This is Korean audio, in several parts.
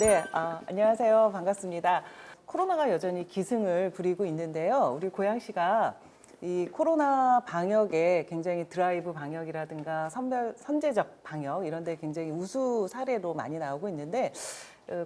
네, 안녕하세요. 반갑습니다. 코로나가 여전히 기승을 부리고 있는데요. 우리 고양시가 이 코로나 방역에 굉장히 드라이브 방역이라든가 선제적 방역 이런 데 굉장히 우수 사례로 많이 나오고 있는데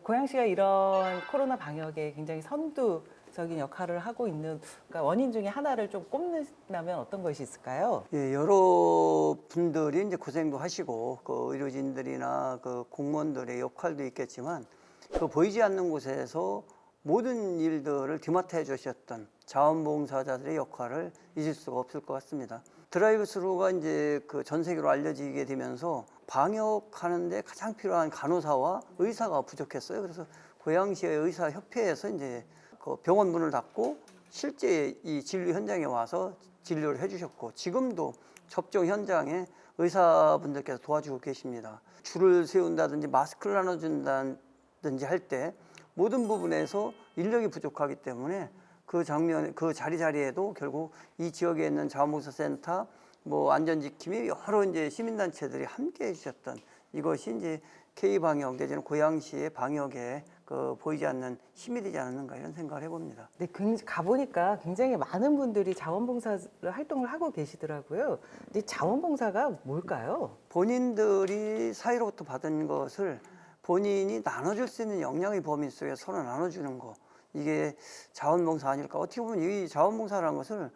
고양시가 이런 코로나 방역에 굉장히 선두적인 역할을 하고 있는 그러니까 원인 중에 하나를 좀 꼽는다면 어떤 것이 있을까요? 예, 여러 분들이 이제 고생도 하시고 그 의료진들이나 그 공무원들의 역할도 있겠지만 그 보이지 않는 곳에서 모든 일들을 뒤맡아 주셨던 자원봉사자들의 역할을 잊을 수가 없을 것 같습니다. 드라이브 스루가 이제 그 전 세계로 알려지게 되면서 방역하는데 가장 필요한 간호사와 의사가 부족했어요. 그래서 고양시의 의사협회에서 이제 그 병원 문을 닫고 실제 이 진료 현장에 와서 진료를 해주셨고 지금도 접종 현장에 의사분들께서 도와주고 계십니다. 줄을 세운다든지 마스크를 나눠준다든지 할 때 모든 부분에서 인력이 부족하기 때문에 그 장면, 그 자리자리에도 결국 이 지역에 있는 자원봉사센터, 뭐 안전지킴이 여러 이제 시민단체들이 함께 해주셨던 이것이 이제 K방역 내지는 고양시의 방역에 그 보이지 않는 힘이 되지 않았는가 이런 생각을 해봅니다. 네, 가보니까 굉장히 많은 분들이 자원봉사 활동을 하고 계시더라고요. 근데 자원봉사가 뭘까요? 본인들이 사회로부터 받은 것을 본인이 나눠줄 수 있는 역량의 범위 속에 서로 나눠주는 거, 이게 자원봉사 아닐까. 어떻게 보면 이 자원봉사라는 것을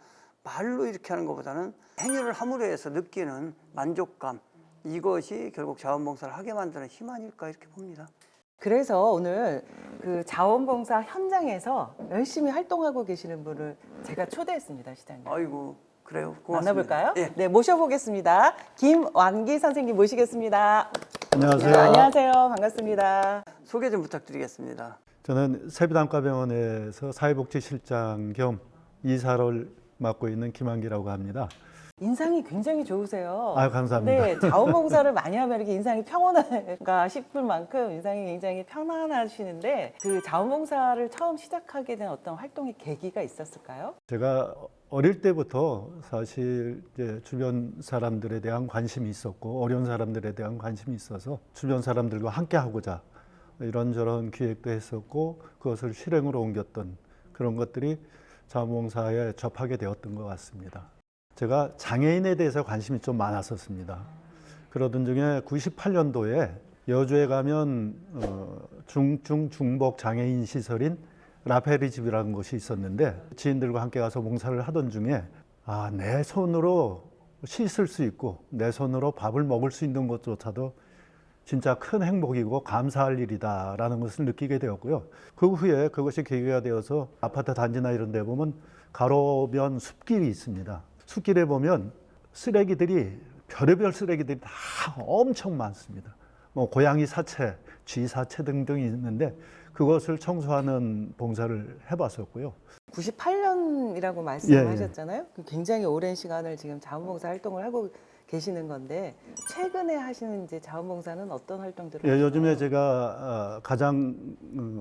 말로 이렇게 하는 것보다는 행위를 함으로 해서 느끼는 만족감, 이것이 결국 자원봉사를 하게 만드는 힘 아닐까 이렇게 봅니다. 그래서 오늘 그 자원봉사 현장에서 열심히 활동하고 계시는 분을 제가 초대했습니다, 시장님. 아이고, 그래요. 고맙습니다. 만나볼까요? 예. 네, 모셔보겠습니다. 김완기 선생님 모시겠습니다. 안녕하세요. 네, 안녕하세요. 반갑습니다. 소개 좀 부탁드리겠습니다. 저는 세비단과병원에서 사회복지실장 겸 이사를 맡고 있는 김한기라고 합니다. 인상이 굉장히 좋으세요. 아유, 감사합니다. 네, 자원봉사를 많이 하면 이렇게 인상이 평온한가 싶을 만큼 인상이 굉장히 편안하시는데 그 자원봉사를 처음 시작하게 된 어떤 활동의 계기가 있었을까요? 제가 어릴 때부터 사실 이제 주변 사람들에 대한 관심이 있었고 어려운 사람들에 대한 관심이 있어서 주변 사람들과 함께 하고자 이런저런 기획도 했었고 그것을 실행으로 옮겼던 그런 것들이 자원봉사에 접하게 되었던 것 같습니다. 제가 장애인에 대해서 관심이 좀 많았었습니다. 그러던 중에 98년도에 여주에 가면 중복 장애인 시설인 라페리 집이라는 곳이 있었는데 지인들과 함께 가서 봉사를 하던 중에 내 손으로 씻을 수 있고 내 손으로 밥을 먹을 수 있는 것조차도 진짜 큰 행복이고 감사할 일이다라는 것을 느끼게 되었고요. 그 후에 그것이 계기가 되어서 아파트 단지나 이런 데 보면 가로면 숲길이 있습니다. 숲길에 보면 쓰레기들이 별의별 쓰레기들이 다 엄청 많습니다. 뭐 고양이 사체, 쥐 사체 등등이 있는데 그것을 청소하는 봉사를 해봤었고요. 98년이라고 말씀하셨잖아요. 굉장히 오랜 시간을 지금 자원봉사 활동을 하고 계시는 건데 최근에 하시는 이제 자원봉사는 어떤 활동들을 하시나요? 요즘에 제가 가장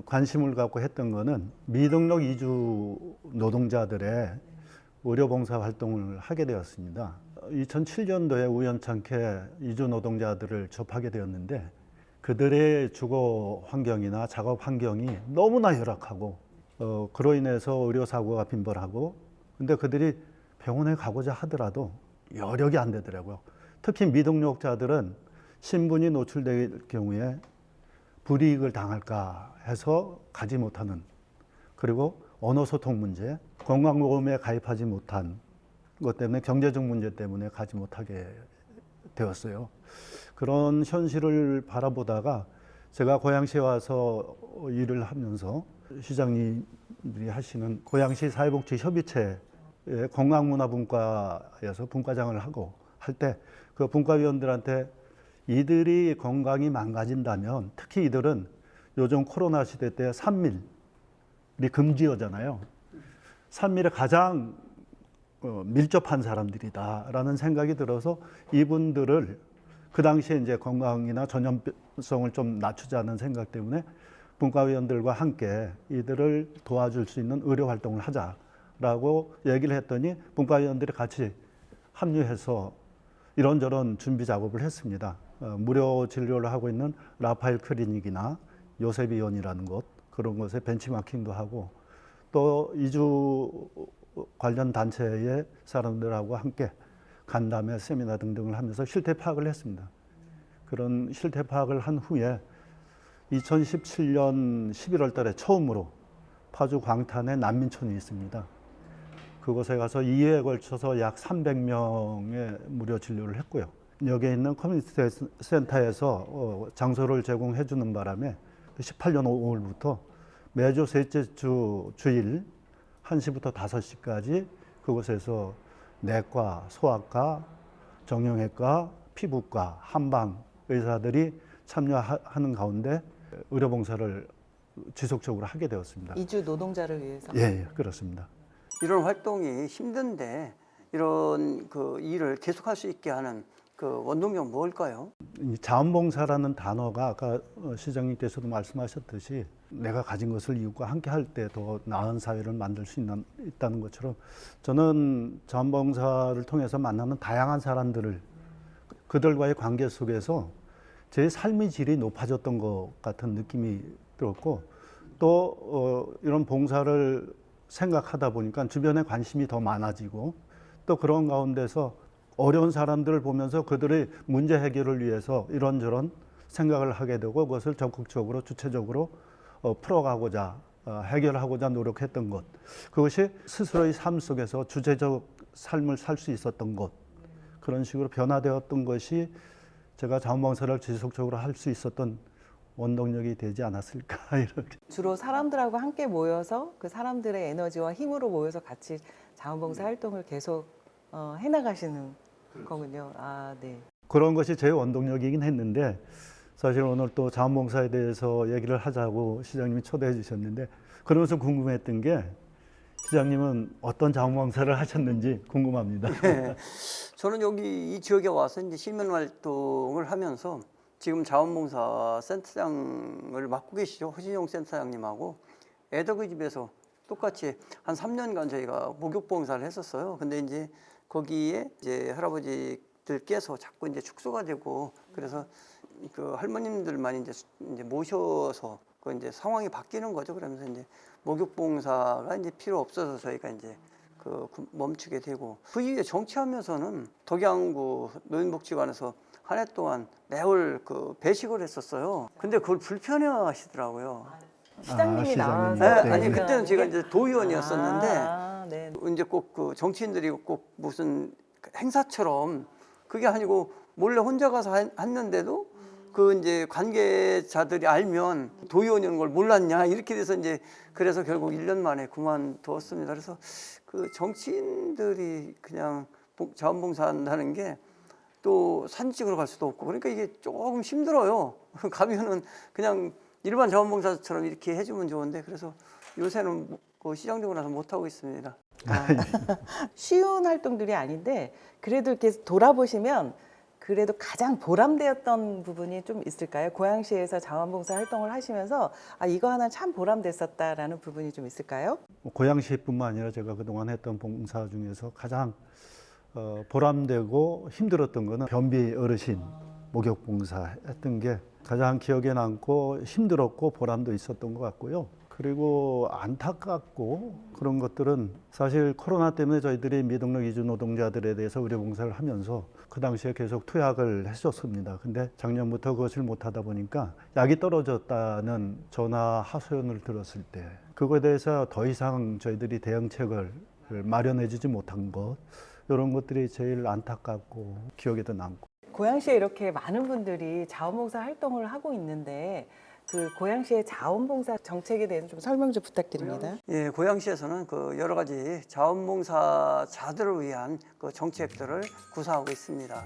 관심을 갖고 했던 거는 미등록 이주 노동자들의 의료봉사 활동을 하게 되었습니다. 2007년도에 우연찮게 이주 노동자들을 접하게 되었는데 그들의 주거 환경이나 작업 환경이 너무나 열악하고 그로 인해서 의료사고가 빈번하고 근데 그들이 병원에 가고자 하더라도 여력이 안 되더라고요. 특히 미등록자들은 신분이 노출될 경우에 불이익을 당할까 해서 가지 못하는 그리고 언어 소통 문제, 건강보험에 가입하지 못한 것 때문에 경제적 문제 때문에 가지 못하게 되었어요. 그런 현실을 바라보다가 제가 고양시에 와서 일을 하면서 시장님들이 하시는 고양시 사회복지협의체의 건강문화분과에서 분과장을 하고 할 때 그 분과위원들한테 이들이 건강이 망가진다면 특히 이들은 요즘 코로나 시대 때 산밀이 금지어잖아요. 산밀에 가장 밀접한 사람들이다라는 생각이 들어서 이분들을 그 당시에 이제 건강이나 전염성을 좀 낮추자는 생각 때문에 분과위원들과 함께 이들을 도와줄 수 있는 의료 활동을 하자라고 얘기를 했더니 분과위원들이 같이 합류해서 이런저런 준비 작업을 했습니다. 무료 진료를 하고 있는 라파엘 클리닉이나 요셉위원이라는 곳 그런 곳에 벤치마킹도 하고 또 이주 관련 단체의 사람들하고 함께 간담회, 세미나 등등을 하면서 실태 파악을 했습니다. 그런 실태 파악을 한 후에 2017년 11월 달에 처음으로 파주 광탄에 난민촌이 있습니다. 그곳에 가서 2회에 걸쳐서 약 300명의 무료 진료를 했고요. 여기에 있는 커뮤니티 센터에서 장소를 제공해 주는 바람에 18년 5월부터 매주 셋째 주 주일 1시부터 5시까지 그곳에서 내과, 소아과, 정형외과, 피부과, 한방 의사들이 참여하는 가운데 의료봉사를 지속적으로 하게 되었습니다. 이주 노동자를 위해서. 예, 그렇습니다. 이런 활동이 힘든데 이런 그 일을 계속할 수 있게 하는 그 원동력 뭘까요? 이 자원봉사라는 단어가 아까 시장님께서도 말씀하셨듯이 내가 가진 것을 이웃과 함께 할 때 더 나은 사회를 만들 수 있다는 것처럼 저는 자원봉사를 통해서 만나는 다양한 사람들을 그들과의 관계 속에서 제 삶의 질이 높아졌던 것 같은 느낌이 들었고 또 이런 봉사를 생각하다 보니까 주변에 관심이 더 많아지고 또 그런 가운데서 어려운 사람들을 보면서 그들의 문제 해결을 위해서 이런저런 생각을 하게 되고 그것을 적극적으로 주체적으로 풀어가고자 해결하고자 노력했던 것 그것이 스스로의 삶 속에서 주체적 삶을 살 수 있었던 것 그런 식으로 변화되었던 것이 제가 자원봉사를 지속적으로 할 수 있었던 원동력이 되지 않았을까 이렇게. 주로 사람들하고 함께 모여서 그 사람들의 에너지와 힘으로 모여서 같이 자원봉사 활동을 계속 해나가시는 거군요. 아, 네. 그런 것이 제 원동력이긴 했는데 사실 오늘 또 자원봉사에 대해서 얘기를 하자고 시장님이 초대해 주셨는데 그러면서 궁금했던 게 시장님은 어떤 자원봉사를 하셨는지 궁금합니다. 네. 저는 여기 이 지역에 와서 이제 시민 활동을 하면서 지금 자원봉사 센터장을 맡고 계시죠. 허진용 센터장님하고 애덕의 집에서 똑같이 한 3년간 저희가 목욕봉사를 했었어요. 근데 이제 거기에 이제 할아버지들께서 자꾸 이제 축소가 되고 그래서 그 할머님들만 이제 모셔서 그 이제 상황이 바뀌는 거죠. 그러면서 이제 목욕봉사가 이제 필요 없어서 저희가 이제 그 멈추게 되고 그 이후에 정치하면서는 덕양구 노인복지관에서 한 해 동안 매월 그 배식을 했었어요. 근데 그걸 불편해 하시더라고요. 시장님이 시장님이. 나와서. 네. 아니 그때는 제가 이제 도의원이었었는데 네. 이제 꼭 그 정치인들이 꼭 무슨 행사처럼 그게 아니고 몰래 혼자 가서 했는데도 그 이제 관계자들이 알면 도의원이라는 걸 몰랐냐 이렇게 돼서 이제 그래서 결국 1년 만에 그만두었습니다. 그래서 그 정치인들이 그냥 자원봉사한다는 게 또 사진 찍으러 갈 수도 없고 그러니까 이게 조금 힘들어요. 가면은 그냥 일반 자원봉사처럼 이렇게 해주면 좋은데 그래서 요새는 그 시장 되고 나서 못 하고 있습니다. 쉬운 활동들이 아닌데 그래도 이렇게 돌아보시면 그래도 가장 보람되었던 부분이 좀 있을까요? 고양시에서 자원봉사 활동을 하시면서 아 이거 하나 참 보람됐었다라는 부분이 좀 있을까요? 고양시뿐만 아니라 제가 그동안 했던 봉사 중에서 가장 보람되고 힘들었던 거는 변비 어르신 목욕봉사 했던 게 가장 기억에 남고 힘들었고 보람도 있었던 것 같고요. 그리고 안타깝고 그런 것들은 사실 코로나 때문에 저희들이 미등록 이주 노동자들에 대해서 의료봉사를 하면서 그 당시에 계속 투약을 했었습니다. 근데 작년부터 그것을 못하다 보니까 약이 떨어졌다는 전화 하소연을 들었을 때 그거에 대해서 더 이상 저희들이 대응책을 마련해 주지 못한 것 이런 것들이 제일 안타깝고 기억에도 남고. 고양시에 이렇게 많은 분들이 자원봉사 활동을 하고 있는데 그 고양시의 자원봉사 정책에 대해서 좀 설명 좀 부탁드립니다. 예, 고양시에서는 그 여러 가지 자원봉사자들을 위한 그 정책들을 구사하고 있습니다.